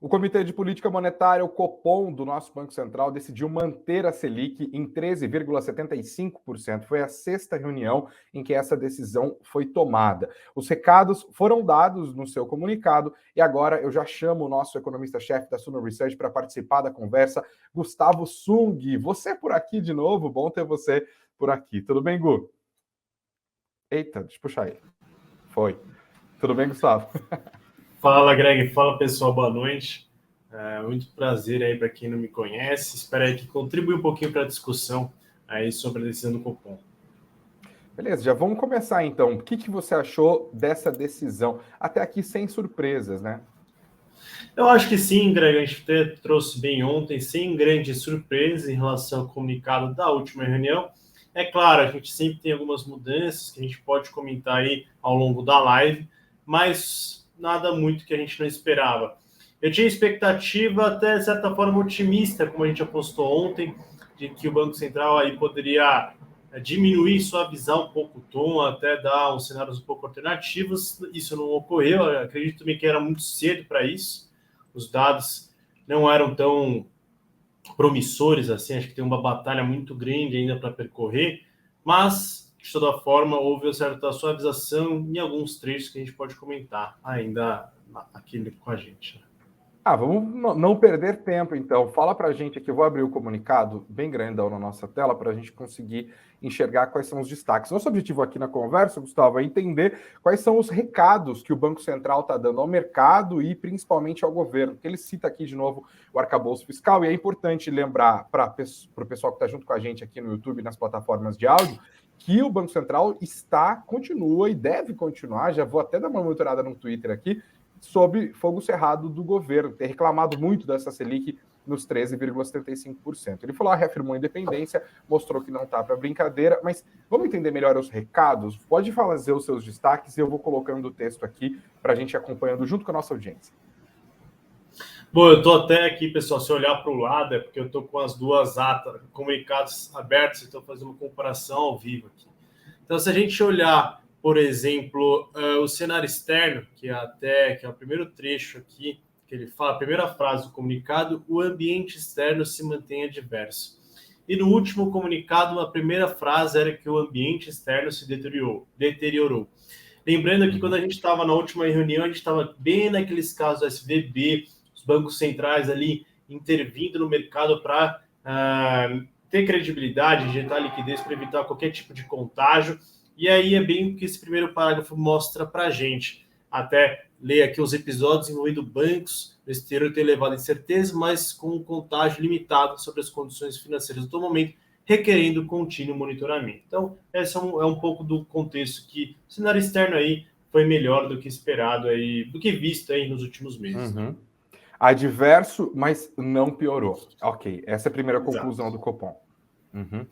O Comitê de Política Monetária, o Copom, do nosso Banco Central, decidiu manter a Selic em 13,75%. Foi a sexta reunião em que essa decisão foi tomada. Os recados foram dados no seu comunicado e agora eu já chamo o nosso economista-chefe da Suno Research para participar da conversa, Gustavo Sung. Você por aqui de novo, bom ter você por aqui. Tudo bem, Gu? Eita, deixa eu puxar ele. Foi. Tudo bem, Gustavo? Fala, Greg. Fala, pessoal. Boa noite. Muito prazer aí para quem não me conhece. Espero aí que contribua um pouquinho para a discussão aí sobre a decisão do Copom. Beleza, já vamos começar então. O que você achou dessa decisão? Até aqui sem surpresas, né? Eu acho que sim, Greg. A gente até trouxe bem ontem, sem grandes surpresas em relação ao comunicado da última reunião. É claro, a gente sempre tem algumas mudanças que a gente pode comentar aí ao longo da live, mas nada muito que a gente não esperava. Eu tinha expectativa até, de certa forma, otimista, como a gente apostou ontem, de que o Banco Central aí poderia diminuir, suavizar um pouco o tom, até dar uns cenários um pouco alternativos. Isso não ocorreu, eu acredito também que era muito cedo para isso. Os dados não eram tão promissores assim, acho que tem uma batalha muito grande ainda para percorrer, mas, de toda forma, houve uma certa suavização em alguns trechos que a gente pode comentar ainda aqui com a gente. Vamos não perder tempo, então. Fala para a gente aqui, eu vou abrir o comunicado bem grandão na nossa tela para a gente conseguir enxergar quais são os destaques. Nosso objetivo aqui na conversa, Gustavo, é entender quais são os recados que o Banco Central está dando ao mercado e principalmente ao governo. Ele cita aqui de novo o arcabouço fiscal e é importante lembrar para o pessoal que está junto com a gente aqui no YouTube, nas plataformas de áudio, que o Banco Central continua e deve continuar, já vou até dar uma monitorada no Twitter aqui, sob fogo cerrado do governo, ter reclamado muito dessa Selic nos 13,75%. Ele falou, reafirmou a independência, mostrou que não está para brincadeira, mas vamos entender melhor os recados? Pode fazer os seus destaques e eu vou colocando o texto aqui para a gente ir acompanhando junto com a nossa audiência. Bom, eu estou até aqui, pessoal, se olhar para o lado, é porque eu estou com as duas atas, comunicados abertos, então fazendo uma comparação ao vivo aqui. Então, se a gente olhar, por exemplo, o cenário externo, que é o primeiro trecho aqui, que ele fala, a primeira frase do comunicado, o ambiente externo se mantém adverso. E no último comunicado, a primeira frase era que o ambiente externo se deteriorou. Lembrando que quando a gente estava na última reunião, a gente estava bem naqueles casos do SVB, os bancos centrais ali intervindo no mercado para ter credibilidade, injetar liquidez para evitar qualquer tipo de contágio. E aí é bem o que esse primeiro parágrafo mostra para a gente. Até ler aqui os episódios envolvendo bancos no exterior ter levado incerteza, mas com um contágio limitado sobre as condições financeiras do momento, requerendo contínuo monitoramento. Então, esse é um pouco do contexto que o cenário externo aí foi melhor do que esperado, aí, do que visto aí nos últimos meses. Uhum. Adverso, mas não piorou. Ok, essa é a primeira conclusão do Copom. Uhum.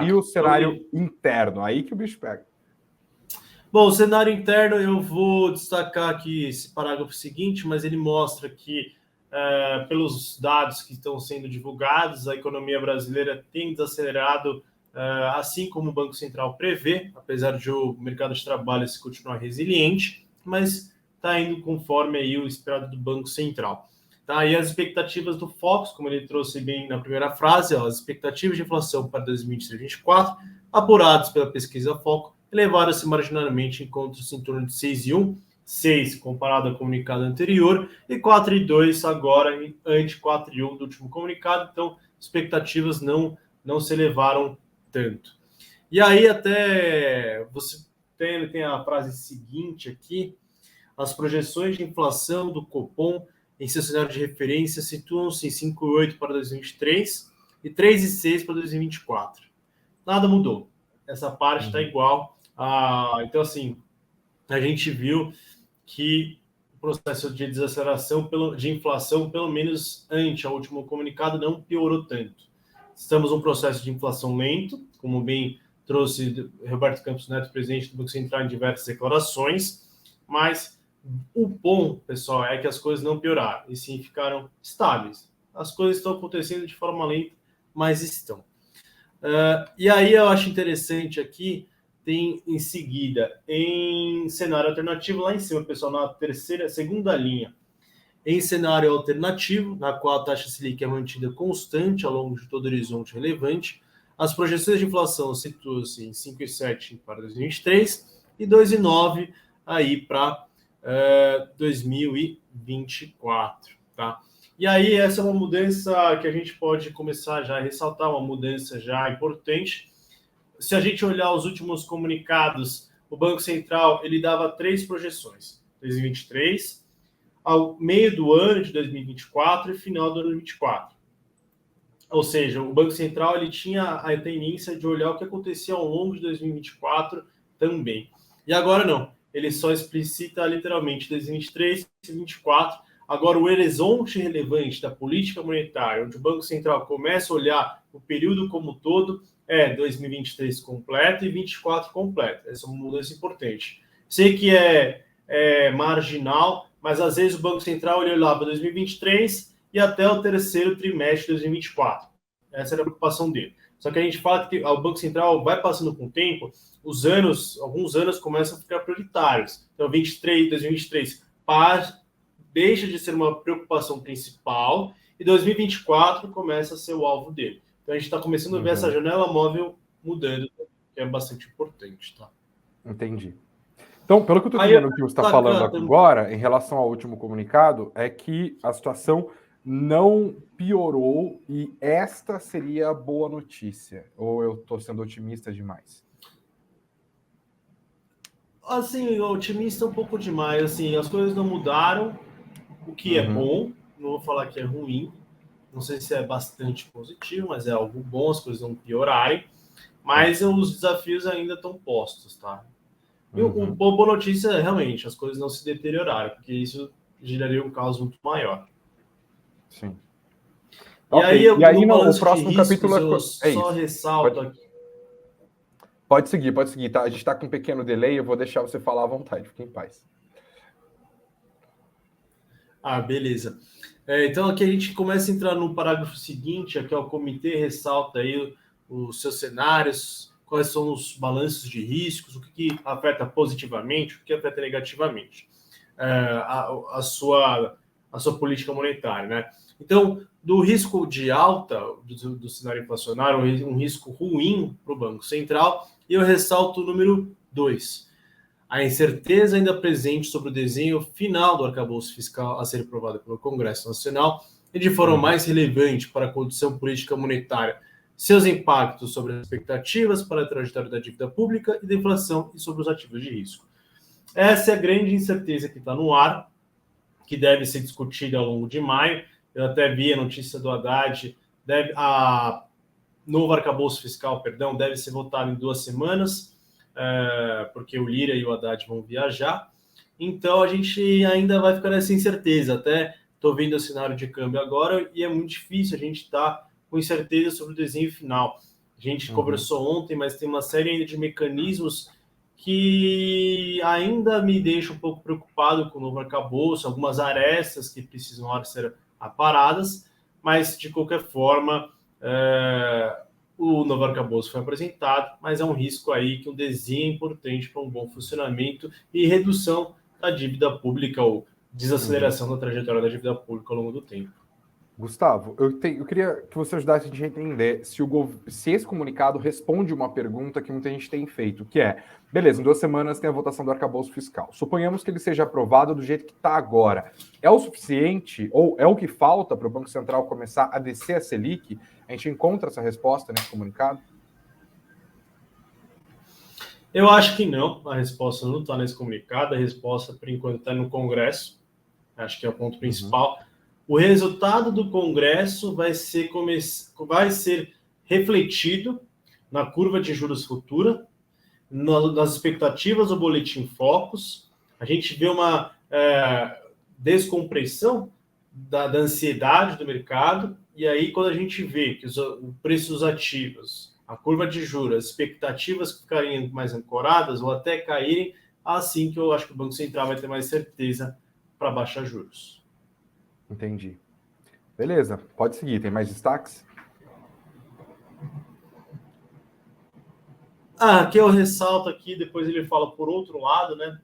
E o cenário interno, aí que o bicho pega. Bom, o cenário interno eu vou destacar aqui esse parágrafo seguinte, mas ele mostra que, pelos dados que estão sendo divulgados, a economia brasileira tem desacelerado, assim como o Banco Central prevê, apesar de o mercado de trabalho se continuar resiliente, mas está indo conforme aí o esperado do Banco Central. Tá? E as expectativas do Focus, como ele trouxe bem na primeira frase, as expectativas de inflação para 2023 e 2024, apurados pela pesquisa Focus, elevaram-se marginalmente, encontros em torno de 6,1, 6 comparado ao comunicado anterior, e 4,2 agora, ante 4,1 do último comunicado. Então, expectativas não se elevaram tanto. E aí até você tem a frase seguinte aqui, as projeções de inflação do Copom em seu cenário de referência situam-se em 5,8 para 2023 e 3,6 para 2024. Nada mudou. Essa parte está igual. Então, assim, a gente viu que o processo de desaceleração de inflação, pelo menos ante o último comunicado, não piorou tanto. Estamos num processo de inflação lento, como bem trouxe Roberto Campos Neto, presidente do Banco Central, em diversas declarações, mas o bom, pessoal, é que as coisas não pioraram, e sim ficaram estáveis. As coisas estão acontecendo de forma lenta, mas estão. E aí eu acho interessante aqui, tem em seguida, em cenário alternativo, lá em cima, pessoal, na segunda linha, Em cenário alternativo, na qual a taxa Selic é mantida constante ao longo de todo o horizonte relevante, as projeções de inflação situam-se em 5,7 para 2023 e 2,9 aí para 2024, tá? E aí essa é uma mudança que a gente pode começar já a ressaltar, uma mudança já importante. Se a gente olhar os últimos comunicados, o Banco Central ele dava 3 projeções: 2023, ao meio do ano de 2024 e final do ano de 2024. Ou seja, o Banco Central ele tinha a tendência de olhar o que acontecia ao longo de 2024 também. E agora não, ele só explicita literalmente 2023 e 2024. Agora, o horizonte relevante da política monetária, onde o Banco Central começa a olhar o período como um todo, é 2023 completo e 2024 completo. Essa é uma mudança importante. Sei que é marginal, mas às vezes o Banco Central ele olhava 2023 e até o terceiro trimestre de 2024. Essa era a preocupação dele. Só que a gente fala que o Banco Central vai passando com o tempo, alguns anos começam a ficar prioritários. Então, 2023 deixa de ser uma preocupação principal e 2024 começa a ser o alvo dele. Então, a gente está começando a ver essa janela móvel mudando, que é bastante importante, tá? Entendi. Então, pelo que eu estou entendendo que você está falando agora, em relação ao último comunicado, é que a situação não piorou e esta seria a boa notícia. Ou eu estou sendo otimista demais? Assim, otimista um pouco demais. Assim, as coisas não mudaram, o que é bom. Não vou falar que é ruim. Não sei se é bastante positivo, mas é algo bom, as coisas não piorarem. Mas os desafios ainda estão postos, tá? E a boa notícia é realmente as coisas não se deterioraram, porque isso geraria um caos muito maior. Sim. E aí, o próximo capítulo eu só ressalto aqui. Pode seguir, tá? A gente está com um pequeno delay, eu vou deixar você falar à vontade, fique em paz. Ah, beleza. Então aqui a gente começa a entrar no parágrafo seguinte, aqui o comitê ressalta aí os seus cenários, quais são os balanços de riscos, o que afeta positivamente, o que afeta negativamente a sua política monetária, né? Então, do risco de alta do cenário inflacionário, um risco ruim para o Banco Central, e eu ressalto o número 2. A incerteza ainda presente sobre o desenho final do arcabouço fiscal a ser aprovado pelo Congresso Nacional e de forma mais relevante para a condição política monetária, seus impactos sobre as expectativas para a trajetória da dívida pública e da inflação e sobre os ativos de risco. Essa é a grande incerteza que está no ar, que deve ser discutida ao longo de maio. Eu até vi a notícia do Haddad, novo arcabouço fiscal, deve ser votado em 2 semanas, porque o Lira e o Haddad vão viajar. Então, a gente ainda vai ficar nessa incerteza. Até estou vendo o cenário de câmbio agora e é muito difícil a gente estar com incerteza sobre o desenho final. A gente conversou ontem, mas tem uma série ainda de mecanismos que ainda me deixa um pouco preocupado com o novo arcabouço, algumas arestas que precisam ser aparadas, mas, de qualquer forma, o novo arcabouço foi apresentado, mas é um risco aí que um desenho é importante para um bom funcionamento e redução da dívida pública ou desaceleração da trajetória da dívida pública ao longo do tempo. Gustavo, eu queria que você ajudasse a gente a entender se esse comunicado responde uma pergunta que muita gente tem feito, que é, beleza, em 2 semanas tem a votação do arcabouço fiscal. Suponhamos que ele seja aprovado do jeito que está agora. É o suficiente, ou é o que falta para o Banco Central começar a descer a Selic? A gente encontra essa resposta nesse comunicado? Eu acho que não, a resposta não está nesse comunicado, a resposta, por enquanto, está no Congresso, acho que é o ponto principal. O resultado do Congresso vai ser refletido na curva de juros futura, nas expectativas do Boletim Focus. A gente vê uma descompressão da ansiedade do mercado, e aí quando a gente vê que o preço dos ativos, a curva de juros, as expectativas ficarem mais ancoradas ou até caírem, assim que eu acho que o Banco Central vai ter mais certeza para baixar juros. Entendi. Beleza, pode seguir. Tem mais destaques? Aqui eu ressalto aqui, depois ele fala por outro lado, né?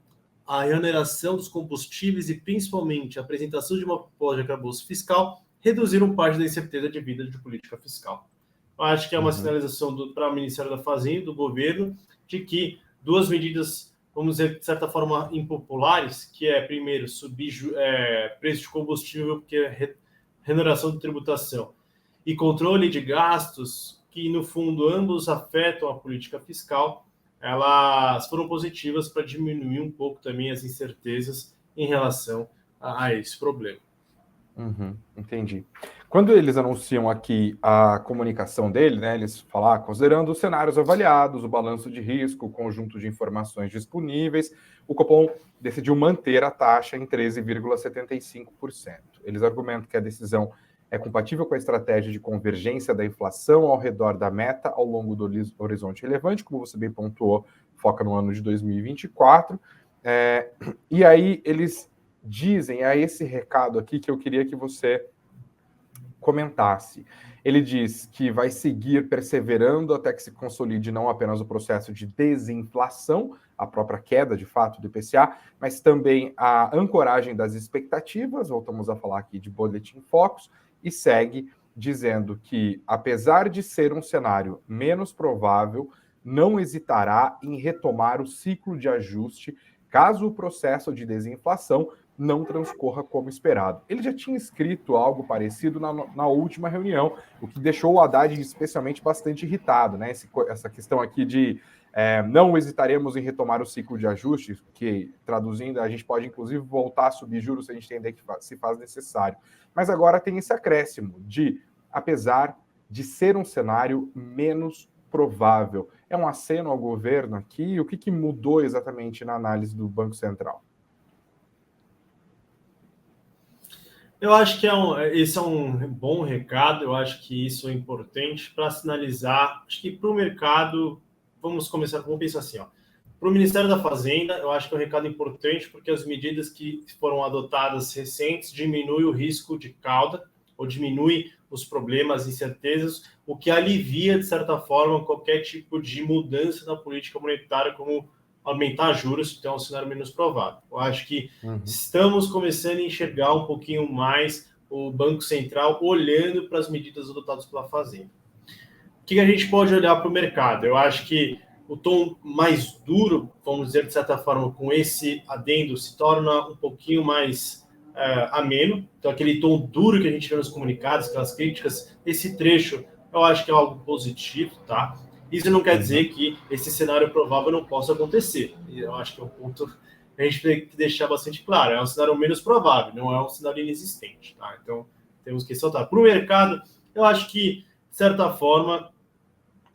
a reoneração dos combustíveis e, principalmente, a apresentação de uma proposta de arcabouço fiscal reduziram parte da incerteza devida de política fiscal. Eu acho que é uma sinalização para o Ministério da Fazenda, do governo, de que duas medidas, vamos dizer, de certa forma, impopulares, que é, primeiro, subir preço de combustível, porque é reoneração de tributação, e controle de gastos, que, no fundo, ambos afetam a política fiscal, elas foram positivas para diminuir um pouco também as incertezas em relação a esse problema. Entendi. Quando eles anunciam aqui a comunicação dele, né, eles falam, considerando os cenários avaliados, o balanço de risco, o conjunto de informações disponíveis, o Copom decidiu manter a taxa em 13,75%. Eles argumentam que a decisão é compatível com a estratégia de convergência da inflação ao redor da meta ao longo do horizonte relevante, como você bem pontuou, foca no ano de 2024. E aí eles dizem, esse recado aqui que eu queria que você comentasse. Ele diz que vai seguir perseverando até que se consolide não apenas o processo de desinflação, a própria queda, de fato, do IPCA, mas também a ancoragem das expectativas, voltamos a falar aqui de Boletim Focus, e segue dizendo que, apesar de ser um cenário menos provável, não hesitará em retomar o ciclo de ajuste caso o processo de desinflação não transcorra como esperado. Ele já tinha escrito algo parecido na última reunião, o que deixou o Haddad especialmente bastante irritado, né? Essa questão aqui de não hesitaremos em retomar o ciclo de ajustes, que, traduzindo, a gente pode inclusive voltar a subir juros se a gente entender que se faz necessário. Mas agora tem esse acréscimo de, apesar de ser um cenário menos provável. É um aceno ao governo aqui? O que mudou exatamente na análise do Banco Central? Eu acho que esse é um bom recado, eu acho que isso é importante para sinalizar, acho que para o mercado, vamos pensar assim, para o Ministério da Fazenda, eu acho que é um recado importante porque as medidas que foram adotadas recentes diminuem o risco de cauda, ou diminui os problemas, incertezas, o que alivia, de certa forma, qualquer tipo de mudança na política monetária, como aumentar juros, então é um cenário menos provável. Eu acho que estamos começando a enxergar um pouquinho mais o Banco Central olhando para as medidas adotadas pela Fazenda. O que a gente pode olhar para o mercado? Eu acho que o tom mais duro, vamos dizer, de certa forma, com esse adendo, se torna um pouquinho mais ameno. Então, aquele tom duro que a gente vê nos comunicados, aquelas críticas, esse trecho, eu acho que é algo positivo, tá? Isso não quer dizer que esse cenário provável não possa acontecer. Eu acho que é um ponto que a gente tem que deixar bastante claro. É um cenário menos provável, não é um cenário inexistente, tá? Então, temos que ressaltar. Para o mercado, eu acho que, de certa forma,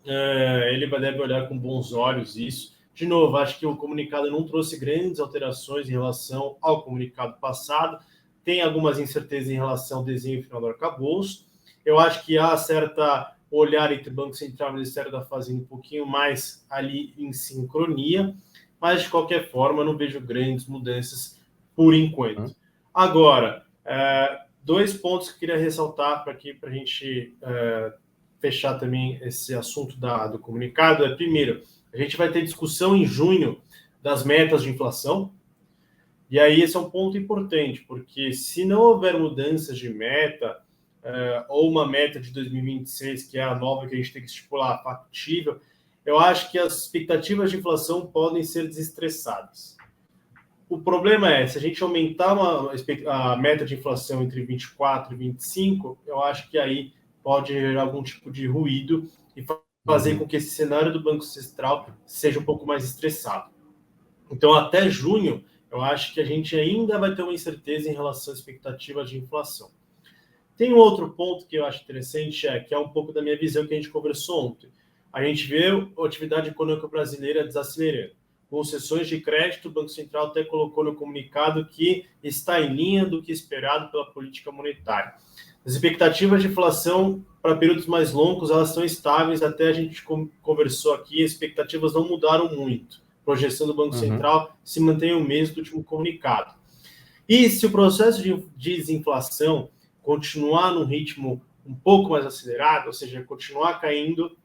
ele deve olhar com bons olhos isso. De novo, acho que o comunicado não trouxe grandes alterações em relação ao comunicado passado. Tem algumas incertezas em relação ao desenho final do arcabouço. Eu acho que há certa olhar entre Banco Central e Ministério da Fazenda um pouquinho mais ali em sincronia, mas de qualquer forma não vejo grandes mudanças por enquanto. Agora, dois pontos que eu queria ressaltar para a gente fechar também esse assunto do comunicado. Primeiro, a gente vai ter discussão em junho das metas de inflação, e aí esse é um ponto importante, porque se não houver mudanças de meta, ou uma meta de 2026, que é a nova que a gente tem que estipular, factível, eu acho que as expectativas de inflação podem ser desestressadas. O problema é, se a gente aumentar a meta de inflação entre 24 e 25, eu acho que aí pode gerar algum tipo de ruído e fazer com que esse cenário do Banco Central seja um pouco mais estressado. Então, até junho, eu acho que a gente ainda vai ter uma incerteza em relação às expectativas de inflação. Tem um outro ponto que eu acho interessante, que é um pouco da minha visão que a gente conversou ontem. A gente vê a atividade econômica brasileira desacelerando. Com sessões de crédito, o Banco Central até colocou no comunicado que está em linha do que esperado pela política monetária. As expectativas de inflação para períodos mais longos, elas são estáveis, até a gente conversou aqui, as expectativas não mudaram muito. A projeção do Banco Central se mantém o mesmo do último comunicado. E se o processo de desinflação continuar num ritmo um pouco mais acelerado, ou seja, continuar caindo,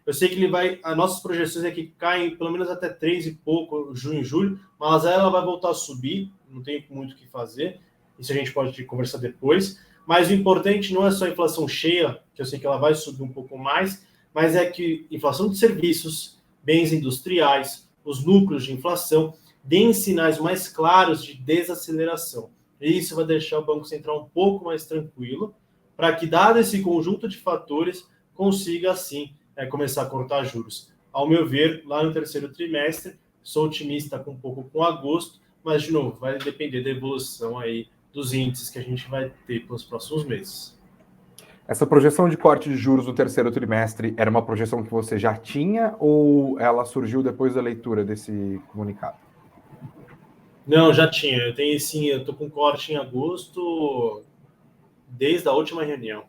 Eu sei que ele vai, as nossas projeções é que caem pelo menos até 3 e pouco, junho e julho, mas ela vai voltar a subir, não tem muito o que fazer, isso a gente pode conversar depois, mas o importante não é só a inflação cheia, que eu sei que ela vai subir um pouco mais, mas é que inflação de serviços, bens industriais, os núcleos de inflação, deem sinais mais claros de desaceleração. E isso vai deixar o Banco Central um pouco mais tranquilo, para que, dado esse conjunto de fatores, consiga, assim, começar a cortar juros. Ao meu ver, lá no terceiro trimestre, sou otimista um pouco com agosto, mas, de novo, vai depender da evolução aí dos índices que a gente vai ter pelos próximos meses. Essa projeção de corte de juros no terceiro trimestre era uma projeção que você já tinha ou ela surgiu depois da leitura desse comunicado? Não, já tinha. Eu tenho sim, eu estou com corte em agosto desde a última reunião.